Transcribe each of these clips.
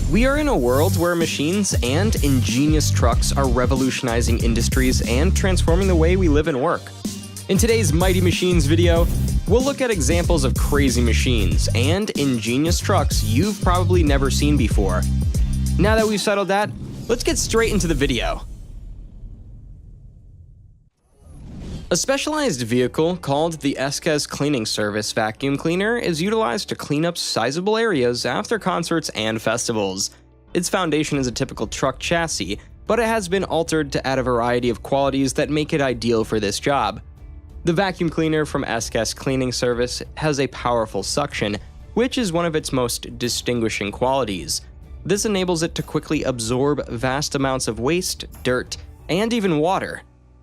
We are in a world where machines and ingenious trucks are revolutionizing industries and transforming the way we live and work. In today's Mighty Machines video, we'll look at examples of crazy machines and ingenious trucks you've probably never seen before. Now that we've settled that, let's get straight into the video. A specialized vehicle called the Esques Cleaning Service vacuum cleaner is utilized to clean up sizable areas after concerts and festivals. Its foundation is a typical truck chassis, but it has been altered to add a variety of qualities that make it ideal for this job. The vacuum cleaner from Esques Cleaning Service has a powerful suction, which is one of its most distinguishing qualities. This enables it to quickly absorb vast amounts of waste, dirt, and even water.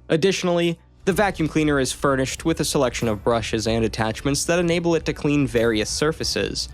Additionally, the vacuum cleaner is furnished with a selection of brushes and attachments that enable it to clean various surfaces.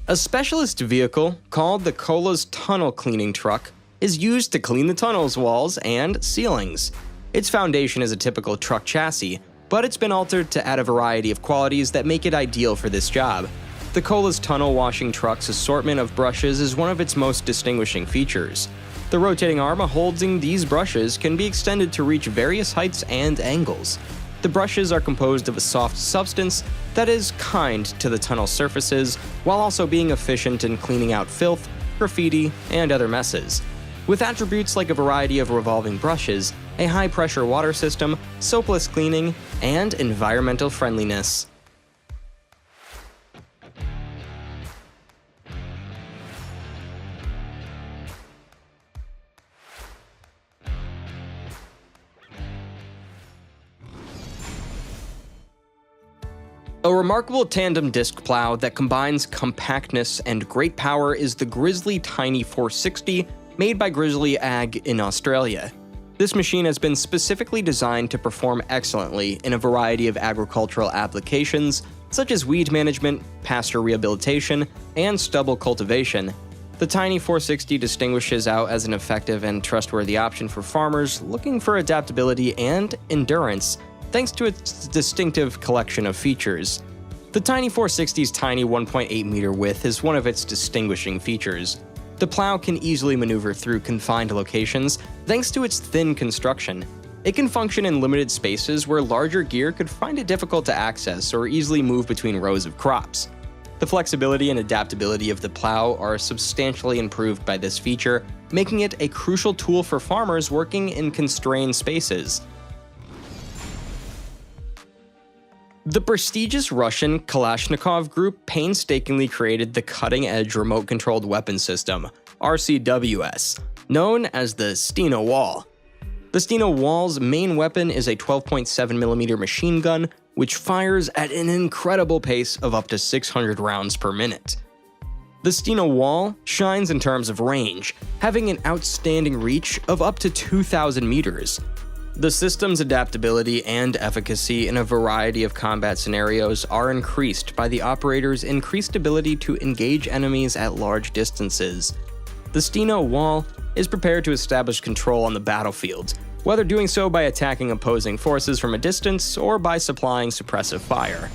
A specialist vehicle called the Cola's Tunnel Cleaning Truck is used to clean the tunnel's walls and ceilings. Its foundation is a typical truck chassis, but it's been altered to add a variety of qualities that make it ideal for this job. The Cola's Tunnel Washing Truck's assortment of brushes is one of its most distinguishing features. The rotating arm holding these brushes can be extended to reach various heights and angles. The brushes are composed of a soft substance that is kind to the tunnel surfaces, while also being efficient in cleaning out filth, graffiti, and other messes. With attributes like a variety of revolving brushes, a high-pressure water system, soapless cleaning, and environmental friendliness. A remarkable tandem disc plow that combines compactness and great power is the Grizzly Tiny 460, made by Grizzly Ag in Australia. This machine has been specifically designed to perform excellently in a variety of agricultural applications, such as weed management, pasture rehabilitation, and stubble cultivation. The Tiny 460 distinguishes out as an effective and trustworthy option for farmers looking for adaptability and endurance, thanks to its distinctive collection of features. The Tiny 460's tiny 1.8 meter width is one of its distinguishing features. The plow can easily maneuver through confined locations thanks to its thin construction. It can function in limited spaces where larger gear could find it difficult to access or easily move between rows of crops. The flexibility and adaptability of the plow are substantially improved by this feature, making it a crucial tool for farmers working in constrained spaces. The prestigious Russian Kalashnikov Group painstakingly created the cutting-edge remote-controlled weapon system, RCWS, known as the Steno Wal. The Steno Wal's main weapon is a 12.7mm machine gun, which fires at an incredible pace of up to 600 rounds per minute. The Steno Wal shines in terms of range, having an outstanding reach of up to 2,000 meters. The system's adaptability and efficacy in a variety of combat scenarios are increased by the operator's increased ability to engage enemies at large distances. The Steno Wal is prepared to establish control on the battlefield, whether doing so by attacking opposing forces from a distance or by supplying suppressive fire.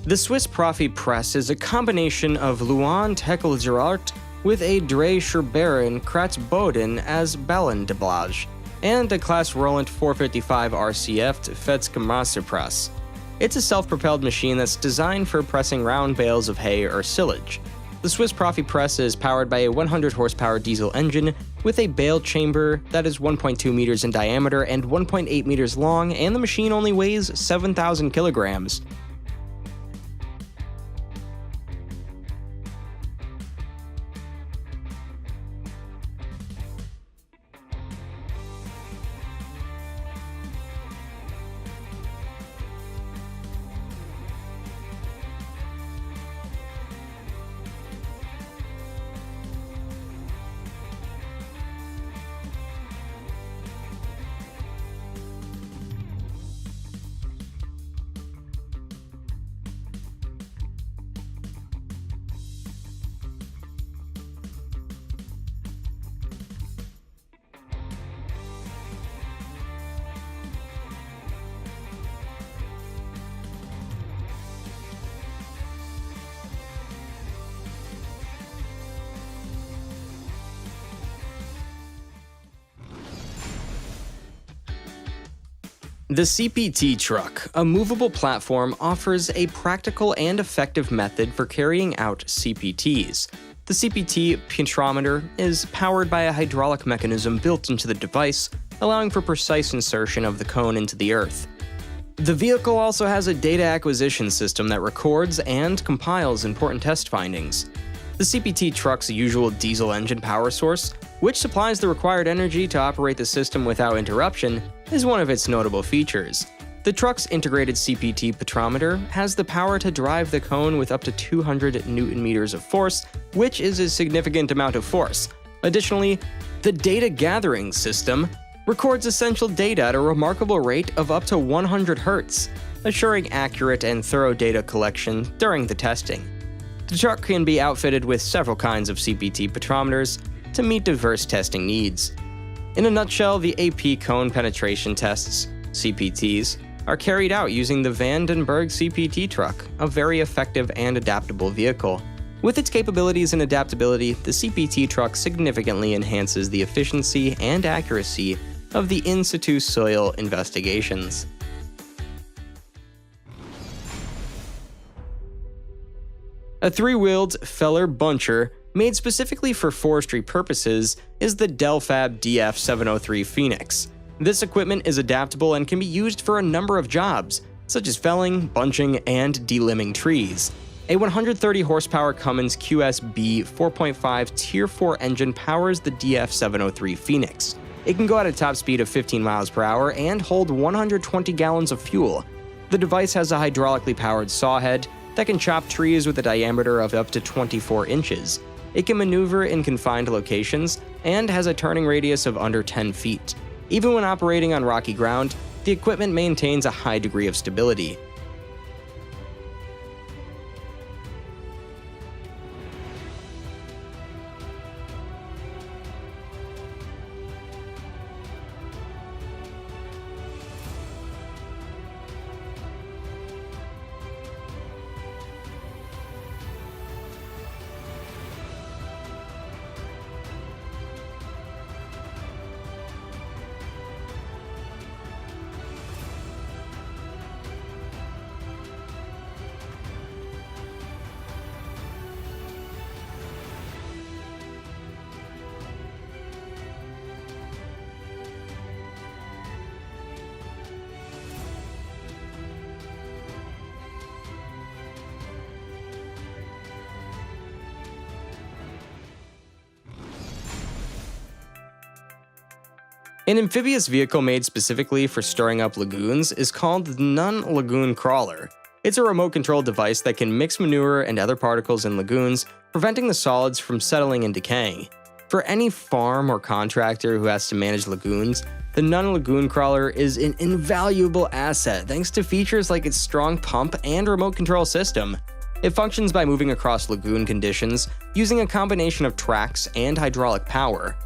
The Swiss Profi press is a combination of Luan Tekelgerart with a Dreh-Schuberen Kratzboden as Ballendeblage, and a Class Roland 455 RCF Fetzgemasser press. It's a self-propelled machine that's designed for pressing round bales of hay or silage. The Swiss Profi press is powered by a 100 horsepower diesel engine with a bale chamber that is 1.2 meters in diameter and 1.8 meters long, and the machine only weighs 7,000 kilograms. The CPT truck, a movable platform, offers a practical and effective method for carrying out CPTs. The CPT petrometer is powered by a hydraulic mechanism built into the device, allowing for precise insertion of the cone into the earth. The vehicle also has a data acquisition system that records and compiles important test findings. The CPT truck's usual diesel engine power source, which supplies the required energy to operate the system without interruption, is one of its notable features. The truck's integrated CPT petrometer has the power to drive the cone with up to 200 Newton meters of force, which is a significant amount of force. Additionally, the data gathering system records essential data at a remarkable rate of up to 100 Hz, assuring accurate and thorough data collection during the testing. The truck can be outfitted with several kinds of CPT petrometers to meet diverse testing needs. In a nutshell, the AP cone penetration tests, CPTs, are carried out using the Vandenberg CPT truck, a very effective and adaptable vehicle. With its capabilities and adaptability, the CPT truck significantly enhances the efficiency and accuracy of the in-situ soil investigations. A three-wheeled feller buncher made specifically for forestry purposes is the Delfab DF703 Phoenix. This equipment is adaptable and can be used for a number of jobs, such as felling, bunching, and delimbing trees. A 130 horsepower Cummins QSB 4.5 Tier 4 engine powers the DF703 Phoenix. It can go at a top speed of 15 miles per hour and hold 120 gallons of fuel. The device has a hydraulically powered saw head that can chop trees with a diameter of up to 24 inches. It can maneuver in confined locations and has a turning radius of under 10 feet. Even when operating on rocky ground, the equipment maintains a high degree of stability. An amphibious vehicle made specifically for stirring up lagoons is called the non-lagoon crawler. It's a remote-controlled device that can mix manure and other particles in lagoons, preventing the solids from settling and decaying. For any farm or contractor who has to manage lagoons, the non-lagoon crawler is an invaluable asset thanks to features like its strong pump and remote control system. It functions by moving across lagoon conditions using a combination of tracks and hydraulic power.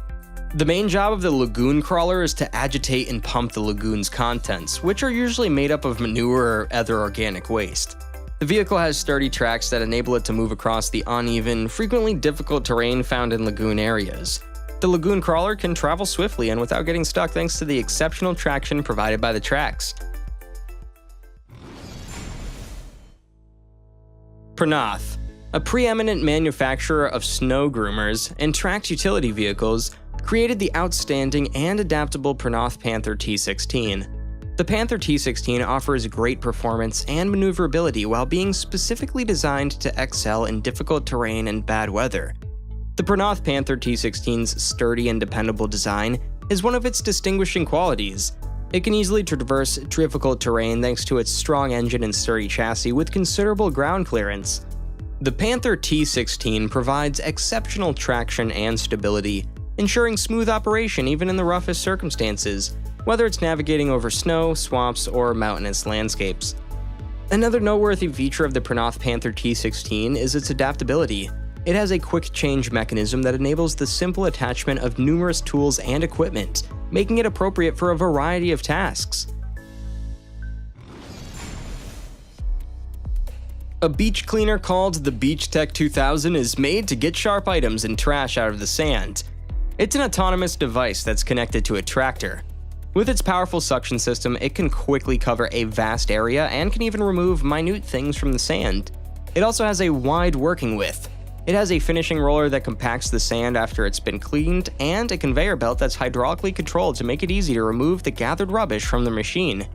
The main job of the lagoon crawler is to agitate and pump the lagoon's contents, which are usually made up of manure or other organic waste. The vehicle has sturdy tracks that enable it to move across the uneven, frequently difficult terrain found in lagoon areas. The lagoon crawler can travel swiftly and without getting stuck thanks to the exceptional traction provided by the tracks. Pranath. a preeminent manufacturer of snow groomers and tracked utility vehicles, created the outstanding and adaptable Prinoth Panther T16. The Panther T16 offers great performance and maneuverability while being specifically designed to excel in difficult terrain and bad weather. The Prinoth Panther T16's sturdy and dependable design is one of its distinguishing qualities. It can easily traverse difficult terrain thanks to its strong engine and sturdy chassis with considerable ground clearance. The Panther T16 provides exceptional traction and stability, ensuring smooth operation even in the roughest circumstances, whether it's navigating over snow, swamps, or mountainous landscapes. Another noteworthy feature of the Prinoth Panther T16 is its adaptability. It has a quick change mechanism that enables the simple attachment of numerous tools and equipment, making it appropriate for a variety of tasks. A beach cleaner called the Geotechnical 2000 is made to get sharp items and trash out of the sand. It's an autonomous device that's connected to a tractor. With its powerful suction system, it can quickly cover a vast area and can even remove minute things from the sand. It also has a wide working width. It has a finishing roller that compacts the sand after it's been cleaned, and a conveyor belt that's hydraulically controlled to make it easy to remove the gathered rubbish from the machine.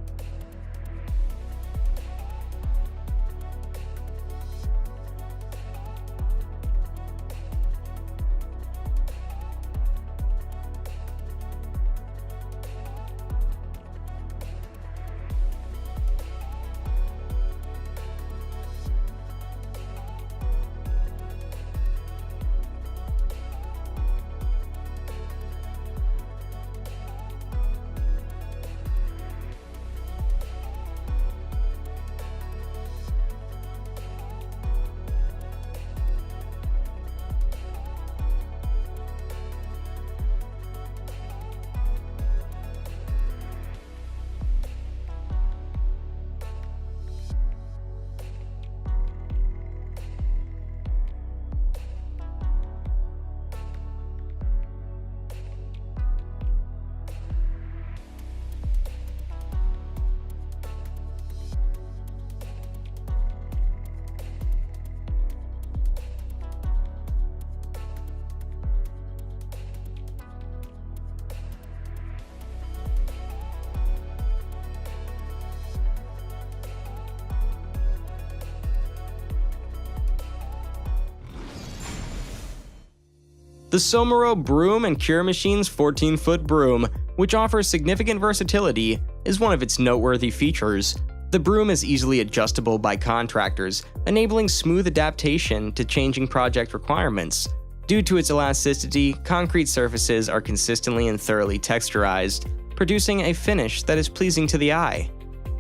The Somero Broom and Cure Machine's 14-foot broom, which offers significant versatility, is one of its noteworthy features. The broom is easily adjustable by contractors, enabling smooth adaptation to changing project requirements. Due to its elasticity, concrete surfaces are consistently and thoroughly texturized, producing a finish that is pleasing to the eye.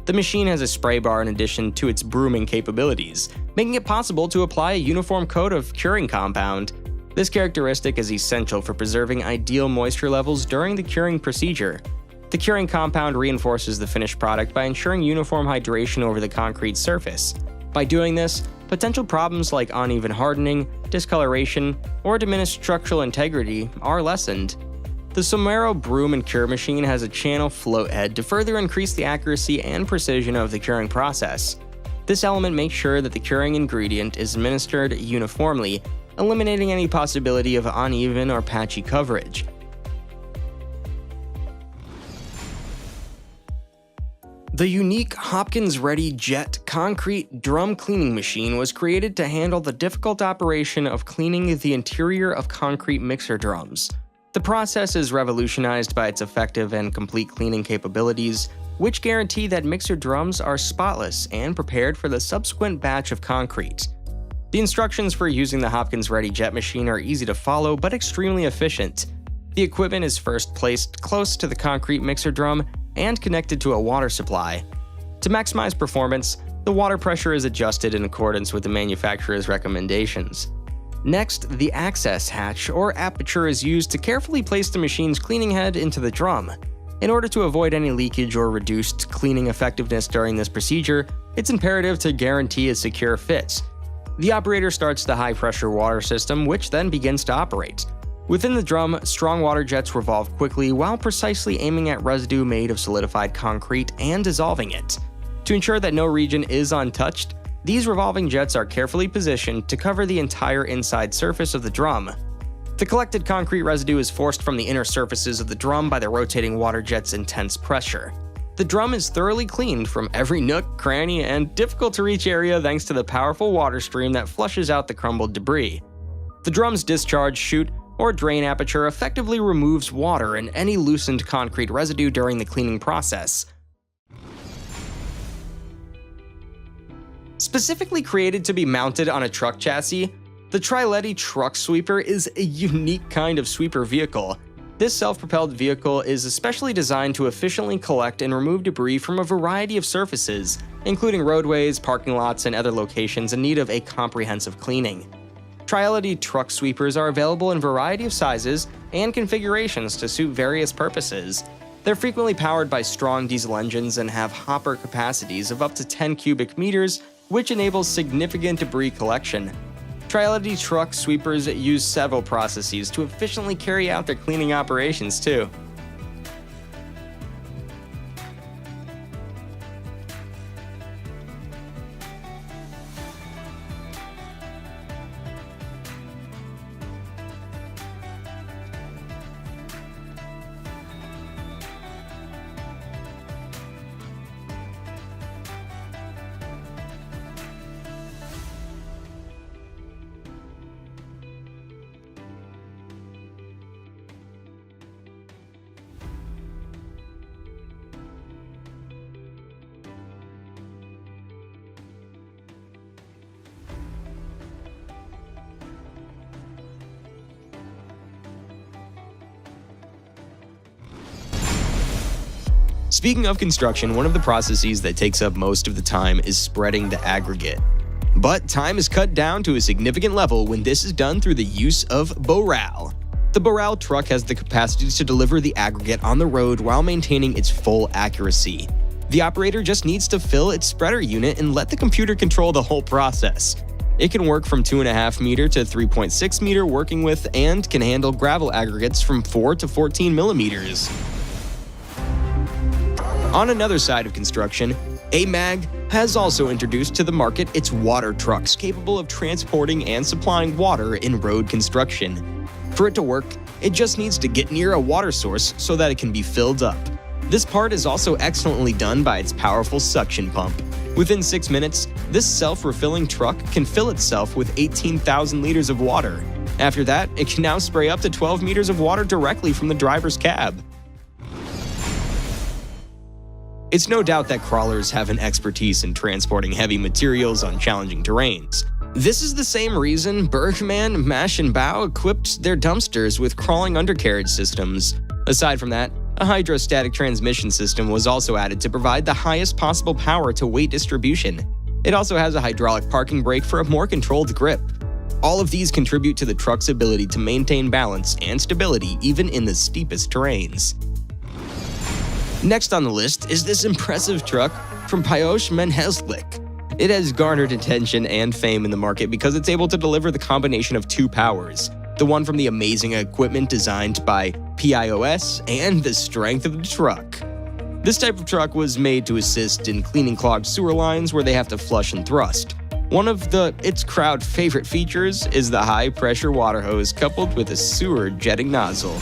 The machine has a spray bar in addition to its brooming capabilities, making it possible to apply a uniform coat of curing compound. This characteristic is essential for preserving ideal moisture levels during the curing procedure. The curing compound reinforces the finished product by ensuring uniform hydration over the concrete surface. By doing this, potential problems like uneven hardening, discoloration, or diminished structural integrity are lessened. The Somero Broom and Cure Machine has a channel float head to further increase the accuracy and precision of the curing process. This element makes sure that the curing ingredient is administered uniformly, eliminating any possibility of uneven or patchy coverage. The unique Hopkins Ready Jet concrete drum cleaning machine was created to handle the difficult operation of cleaning the interior of concrete mixer drums. The process is revolutionized by its effective and complete cleaning capabilities, which guarantee that mixer drums are spotless and prepared for the subsequent batch of concrete. The instructions for using the Hopkins Ready Jet machine are easy to follow but extremely efficient. The equipment is first placed close to the concrete mixer drum and connected to a water supply. To maximize performance, the water pressure is adjusted in accordance with the manufacturer's recommendations. Next, the access hatch or aperture is used to carefully place the machine's cleaning head into the drum. In order to avoid any leakage or reduced cleaning effectiveness during this procedure, it's imperative to guarantee a secure fit. The operator starts the high-pressure water system, which then begins to operate. Within the drum, strong water jets revolve quickly while precisely aiming at residue made of solidified concrete and dissolving it. To ensure that no region is untouched, These revolving jets are carefully positioned to cover the entire inside surface of the drum. The collected concrete residue is forced from the inner surfaces of the drum by the rotating water jet's intense pressure. The drum is thoroughly cleaned from every nook, cranny, and difficult-to-reach area thanks to the powerful water stream that flushes out the crumbled debris. The drum's discharge chute or drain aperture effectively removes water and any loosened concrete residue during the cleaning process. Specifically created to be mounted on a truck chassis, the Triletti truck sweeper is a unique kind of sweeper vehicle. This self-propelled vehicle is especially designed to efficiently collect and remove debris from a variety of surfaces, including roadways, parking lots, and other locations in need of a comprehensive cleaning. Triletti truck sweepers are available in a variety of sizes and configurations to suit various purposes. They're frequently powered by strong diesel engines and have hopper capacities of up to 10 cubic meters, which enables significant debris collection. Triletti truck sweepers use several processes to efficiently carry out their cleaning operations too. Speaking of construction, one of the processes that takes up most of the time is spreading the aggregate. But time is cut down to a significant level when this is done through the use of Boral. The Boral truck has the capacity to deliver the aggregate on the road while maintaining its full accuracy. The operator just needs to fill its spreader unit and let the computer control the whole process. It can work from 2.5 meter to 3.6 meter working with and can handle gravel aggregates from 4 to 14 millimeters. On another side of construction, AMAG has also introduced to the market its water trucks capable of transporting and supplying water in road construction. For it to work, it just needs to get near a water source so that it can be filled up. This part is also excellently done by its powerful suction pump. Within 6 minutes, this self-refilling truck can fill itself with 18,000 liters of water. After that, it can now spray up to 12 meters of water directly from the driver's cab. It's no doubt that crawlers have an expertise in transporting heavy materials on challenging terrains. This is the same reason Bergman, Mash, and Bow equipped their dumpsters with crawling undercarriage systems. Aside from that, a hydrostatic transmission system was also added to provide the highest possible power to weight distribution. It also has a hydraulic parking brake for a more controlled grip. All of these contribute to the truck's ability to maintain balance and stability even in the steepest terrains. Next on the list is this impressive truck from Pioche Menheslik. It has garnered attention and fame in the market because it's able to deliver the combination of two powers, the one from the amazing equipment designed by PIOS and the strength of the truck. This type of truck was made to assist in cleaning clogged sewer lines where they have to flush and thrust. One of its crowd favorite features is the high-pressure water hose coupled with a sewer jetting nozzle.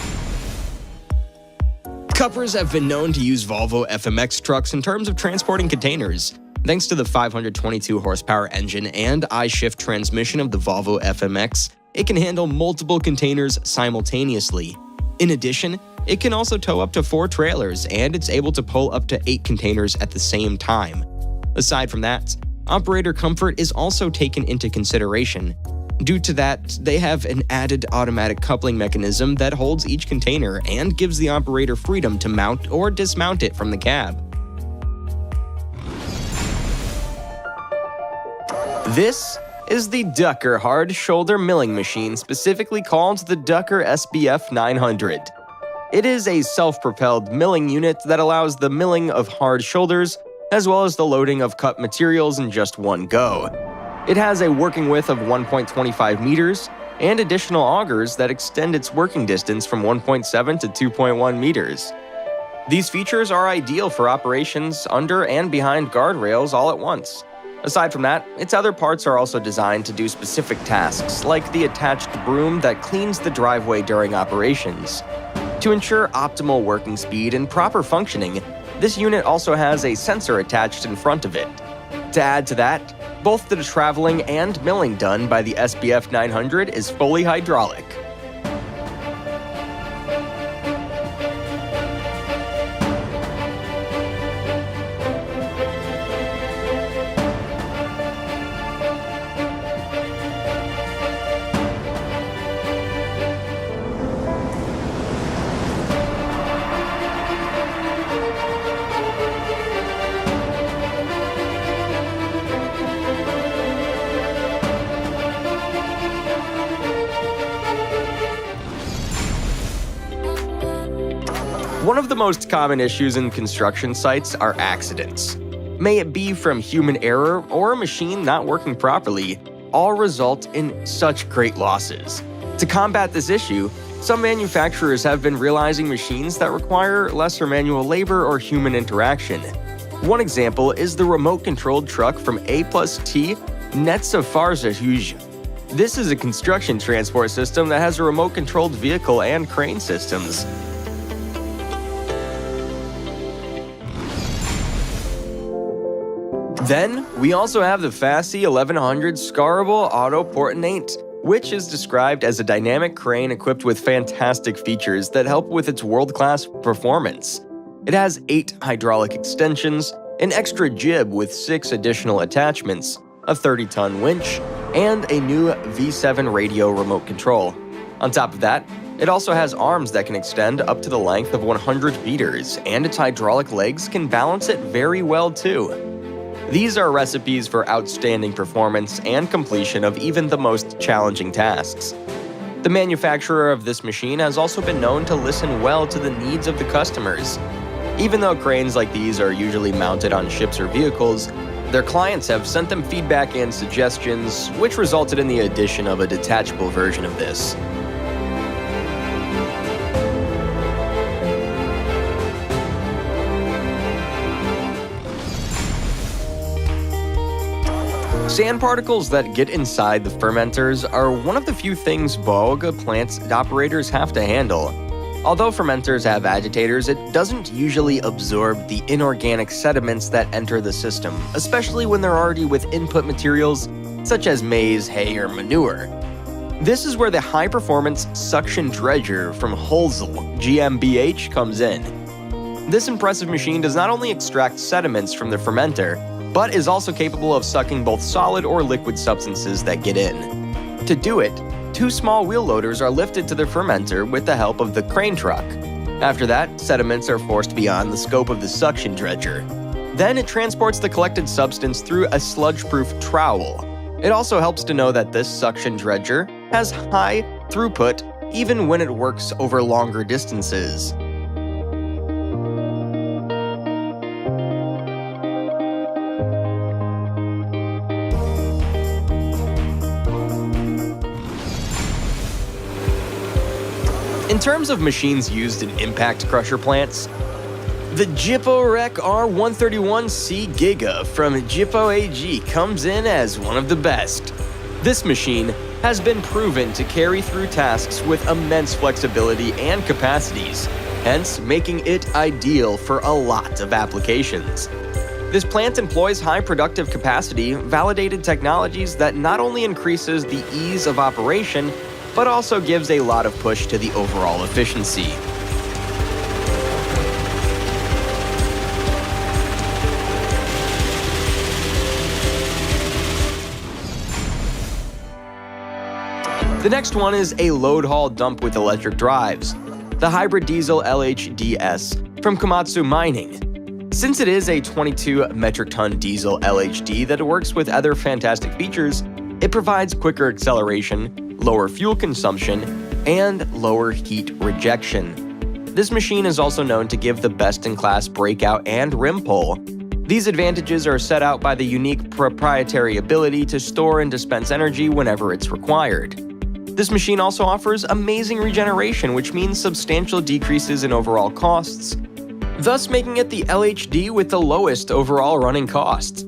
Cuppers have been known to use Volvo FMX trucks in terms of transporting containers. Thanks to the 522 horsepower engine and I-shift transmission of the Volvo FMX, it can handle multiple containers simultaneously. In addition, it can also tow up to 4 trailers, and it's able to pull up to 8 containers at the same time. Aside from that, operator comfort is also taken into consideration. Due to that, they have an added automatic coupling mechanism that holds each container and gives the operator freedom to mount or dismount it from the cab. This is the Ducker hard shoulder milling machine, specifically called the Ducker SBF 900. It is a self-propelled milling unit that allows the milling of hard shoulders as well as the loading of cut materials in just one go. It has a working width of 1.25 meters and additional augers that extend its working distance from 1.7 to 2.1 meters. These features are ideal for operations under and behind guardrails all at once. Aside from that, its other parts are also designed to do specific tasks, like the attached broom that cleans the driveway during operations. To ensure optimal working speed and proper functioning, this unit also has a sensor attached in front of it. To add to that, both the traveling and milling done by the SBF 900 is fully hydraulic. One of the most common issues in construction sites are accidents. May it be from human error or a machine not working properly, all result in such great losses. To combat this issue, some manufacturers have been realizing machines that require lesser manual labor or human interaction. One example is the remote-controlled truck from A+T Netzafarzahuj. This is a construction transport system that has a remote-controlled vehicle and crane systems. Then, we also have the Fassi 1100 Scarable Auto Portinate, which is described as a dynamic crane equipped with fantastic features that help with its world-class performance. It has 8 hydraulic extensions, an extra jib with 6 additional attachments, a 30-ton winch, and a new V7 radio remote control. On top of that, it also has arms that can extend up to the length of 100 meters, and its hydraulic legs can balance it very well too. These are recipes for outstanding performance and completion of even the most challenging tasks. The manufacturer of this machine has also been known to listen well to the needs of the customers. Even though cranes like these are usually mounted on ships or vehicles, their clients have sent them feedback and suggestions, which resulted in the addition of a detachable version of this. Sand particles that get inside the fermenters are one of the few things biogas plant operators have to handle. Although fermenters have agitators, it doesn't usually absorb the inorganic sediments that enter the system, especially when they're already with input materials such as maize, hay, or manure. This is where the high-performance suction dredger from Holzel GmbH comes in. This impressive machine does not only extract sediments from the fermenter, but is also capable of sucking both solid or liquid substances that get in. To do it, 2 small wheel loaders are lifted to the fermenter with the help of the crane truck. After that, sediments are forced beyond the scope of the suction dredger. Then it transports the collected substance through a sludge-proof trowel. It also helps to know that this suction dredger has high throughput even when it works over longer distances. In terms of machines used in impact crusher plants, the Jiporec R131C Giga from Jipo AG comes in as one of the best. This machine has been proven to carry through tasks with immense flexibility and capacities, hence making it ideal for a lot of applications. This plant employs high productive capacity, validated technologies that not only increases the ease of operation, but also gives a lot of push to the overall efficiency. The next one is a load haul dump with electric drives, the hybrid diesel LHDS from Komatsu Mining. Since it is a 22 metric ton diesel LHD that works with other fantastic features, it provides quicker acceleration, lower fuel consumption, and lower heat rejection. This machine is also known to give the best-in-class breakout and rim pull. These advantages are set out by the unique proprietary ability to store and dispense energy whenever it's required. This machine also offers amazing regeneration, which means substantial decreases in overall costs, thus making it the LHD with the lowest overall running costs.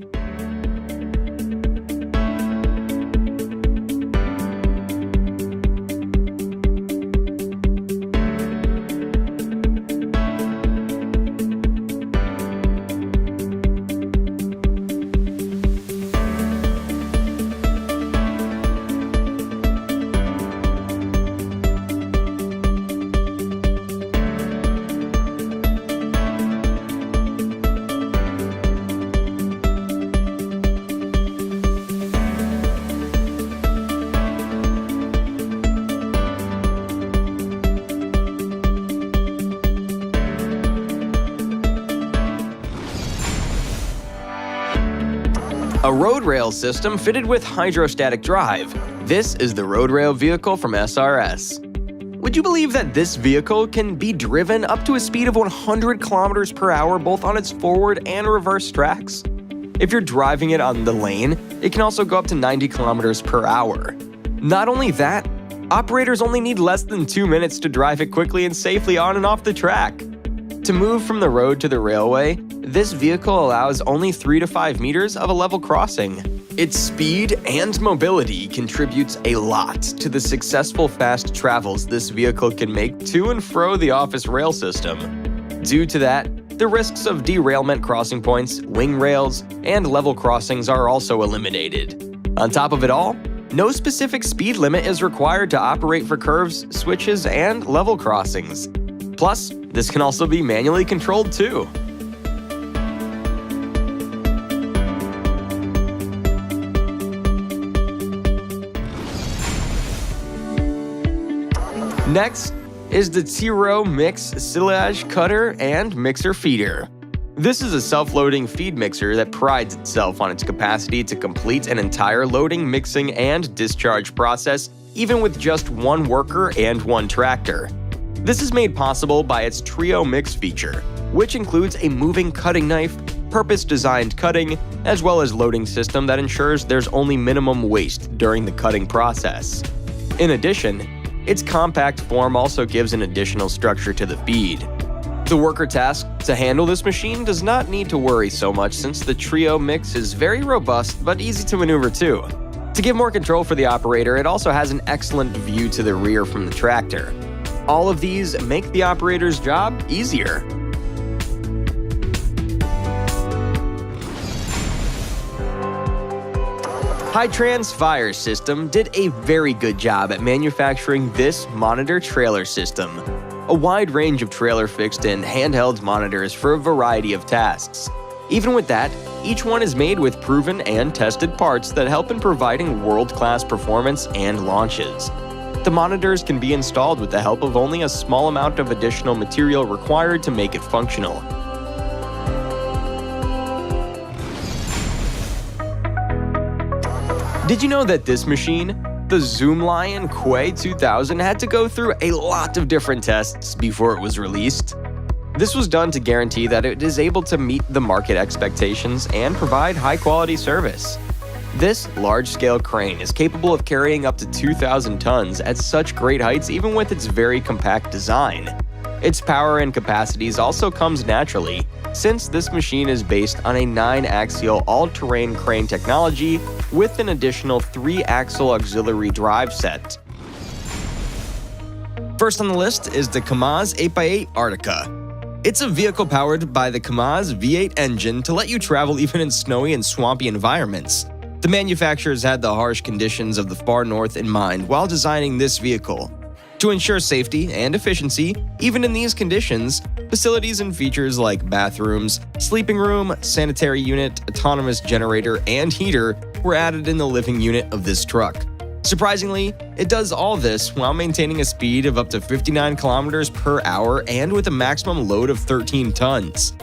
A road rail system fitted with hydrostatic drive. This is the road rail vehicle from SRS. Would you believe that this vehicle can be driven up to a speed of 100 kilometers per hour both on its forward and reverse tracks? If you're driving it on the lane, it can also go up to 90 kilometers per hour. Not only that, operators only need less than 2 minutes to drive it quickly and safely on and off the track. To move from the road to the railway, this vehicle allows only 3 to 5 meters of a level crossing. Its speed and mobility contributes a lot to the successful fast travels this vehicle can make to and fro the office rail system. Due to that, the risks of derailment crossing points, wing rails, and level crossings are also eliminated. On top of it all, no specific speed limit is required to operate for curves, switches, and level crossings. Plus, this can also be manually controlled too. Next is the T-Row Mix Silage Cutter and Mixer Feeder. This is a self-loading feed mixer that prides itself on its capacity to complete an entire loading, mixing, and discharge process, even with just one worker and one tractor. This is made possible by its Trio Mix feature, which includes a moving cutting knife, purpose-designed cutting, as well as loading system that ensures there's only minimum waste during the cutting process. In addition, its compact form also gives an additional structure to the feed. The worker tasked to handle this machine does not need to worry so much since the Trio Mix is very robust but easy to maneuver too. To give more control for the operator, it also has an excellent view to the rear from the tractor. All of these make the operator's job easier. Hitrans Fire System did a very good job at manufacturing this monitor trailer system. A wide range of trailer fixed in handheld monitors for a variety of tasks. Even with that, each one is made with proven and tested parts that help in providing world-class performance and launches. The monitors can be installed with the help of only a small amount of additional material required to make it functional. Did you know that this machine, the Zoomlion Quay 2000, had to go through a lot of different tests before it was released? This was done to guarantee that it is able to meet the market expectations and provide high-quality service. This large-scale crane is capable of carrying up to 2,000 tons at such great heights even with its very compact design. Its power and capacities also comes naturally, since this machine is based on a 9-axial all-terrain crane technology with an additional 3-axle auxiliary drive set. First on the list is the Kamaz 8x8 Arctica. It's a vehicle powered by the Kamaz V8 engine to let you travel even in snowy and swampy environments. The manufacturers had the harsh conditions of the far north in mind while designing this vehicle. To ensure safety and efficiency, even in these conditions, facilities and features like bathrooms, sleeping room, sanitary unit, autonomous generator, and heater were added in the living unit of this truck. Surprisingly, it does all this while maintaining a speed of up to 59 kilometers per hour and with a maximum load of 13 tons.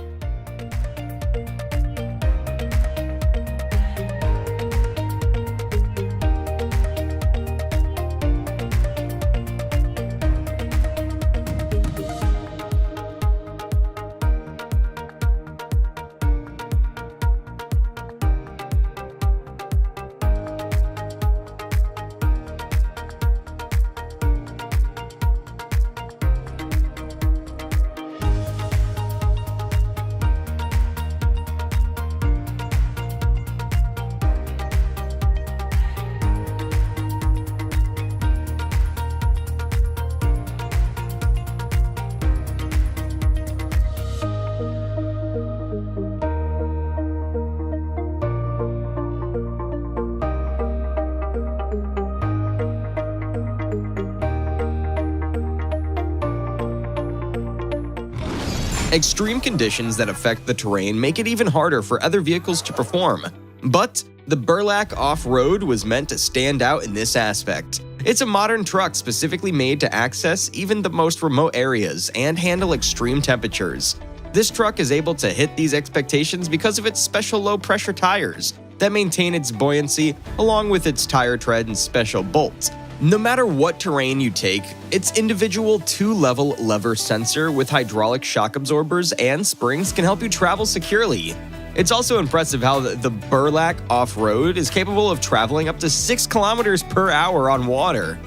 Extreme conditions that affect the terrain make it even harder for other vehicles to perform. But the Burlak Off-Road was meant to stand out in this aspect. It's a modern truck specifically made to access even the most remote areas and handle extreme temperatures. This truck is able to hit these expectations because of its special low-pressure tires, that maintain its buoyancy along with its tire tread and special bolts. No matter what terrain you take, its individual 2-level lever sensor with hydraulic shock absorbers and springs can help you travel securely. It's also impressive how the Burlak off-road is capable of traveling up to 6 kilometers per hour on water.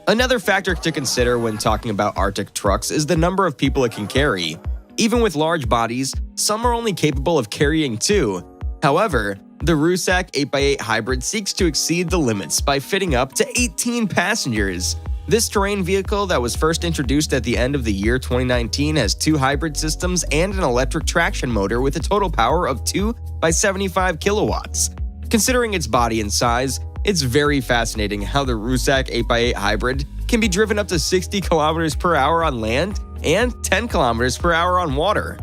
Another factor to consider when talking about Arctic trucks is the number of people it can carry. Even with large bodies, some are only capable of carrying 2. However, the Rusak 8x8 hybrid seeks to exceed the limits by fitting up to 18 passengers. This terrain vehicle that was first introduced at the end of the year 2019 has 2 hybrid systems and an electric traction motor with a total power of 2 by 75 kilowatts. Considering its body and size, it's very fascinating how the Rusak 8x8 hybrid can be driven up to 60 kilometers per hour on land and 10 kilometers per hour on water.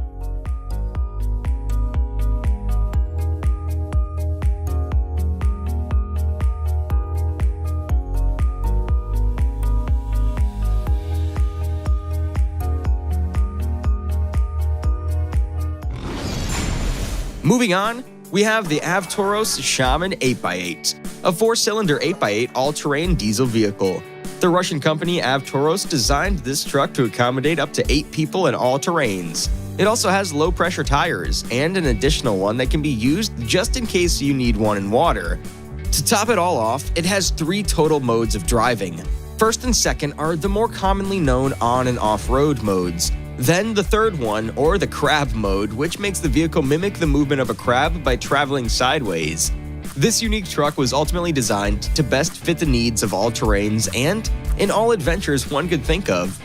Moving on, we have the Avtoros Shaman 8x8, a 4-cylinder 8x8 all-terrain diesel vehicle. The Russian company Avtoros designed this truck to accommodate up to 8 people in all terrains. It also has low-pressure tires and an additional one that can be used just in case you need one in water. To top it all off, it has 3 total modes of driving. First and second are the more commonly known on- and off-road modes. Then the third one, or the crab mode, which makes the vehicle mimic the movement of a crab by traveling sideways. This unique truck was ultimately designed to best fit the needs of all terrains and in all adventures one could think of.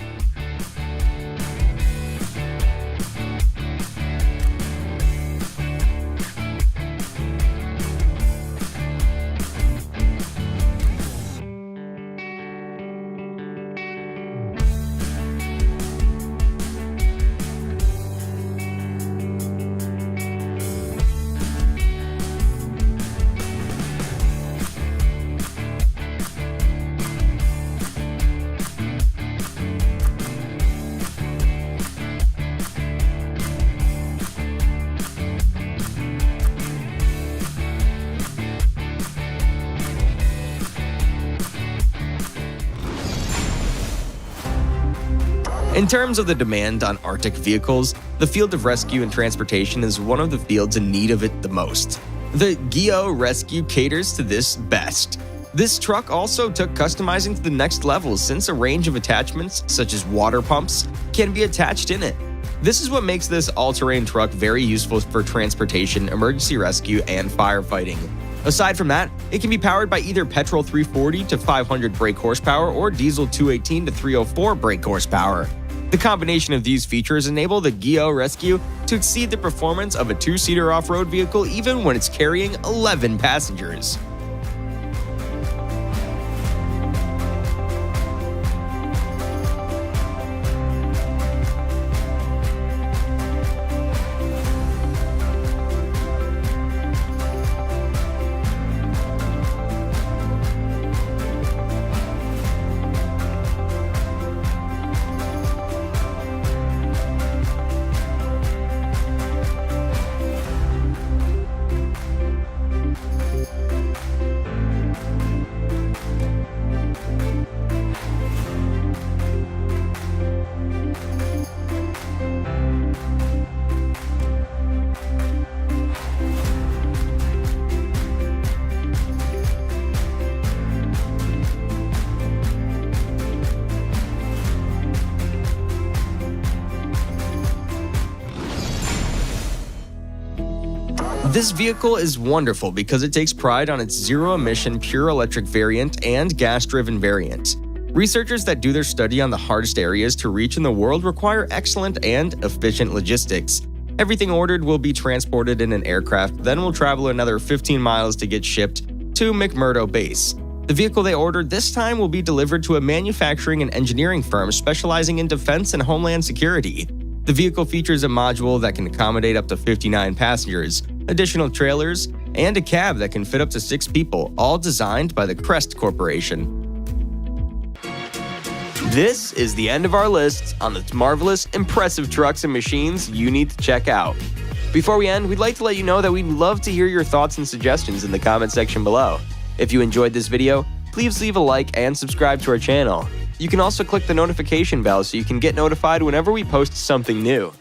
In terms of the demand on Arctic vehicles, the field of rescue and transportation is one of the fields in need of it the most. The Geo Rescue caters to this best. This truck also took customizing to the next level since a range of attachments, such as water pumps, can be attached in it. This is what makes this all-terrain truck very useful for transportation, emergency rescue, and firefighting. Aside from that, it can be powered by either petrol 340 to 500 brake horsepower or diesel 218 to 304 brake horsepower. The combination of these features enable the Geo Rescue to exceed the performance of a 2-seater off-road vehicle even when it's carrying 11 passengers. This vehicle is wonderful because it takes pride on its zero-emission pure electric variant and gas-driven variant. Researchers that do their study on the hardest areas to reach in the world require excellent and efficient logistics. Everything ordered will be transported in an aircraft, then will travel another 15 miles to get shipped to McMurdo Base. The vehicle they ordered this time will be delivered to a manufacturing and engineering firm specializing in defense and homeland security. The vehicle features a module that can accommodate up to 59 passengers, additional trailers, and a cab that can fit up to 6 people, all designed by the Crest Corporation. This is the end of our list on the marvelous, impressive trucks and machines you need to check out. Before we end, we'd like to let you know that we'd love to hear your thoughts and suggestions in the comment section below. If you enjoyed this video, please leave a like and subscribe to our channel. You can also click the notification bell so you can get notified whenever we post something new.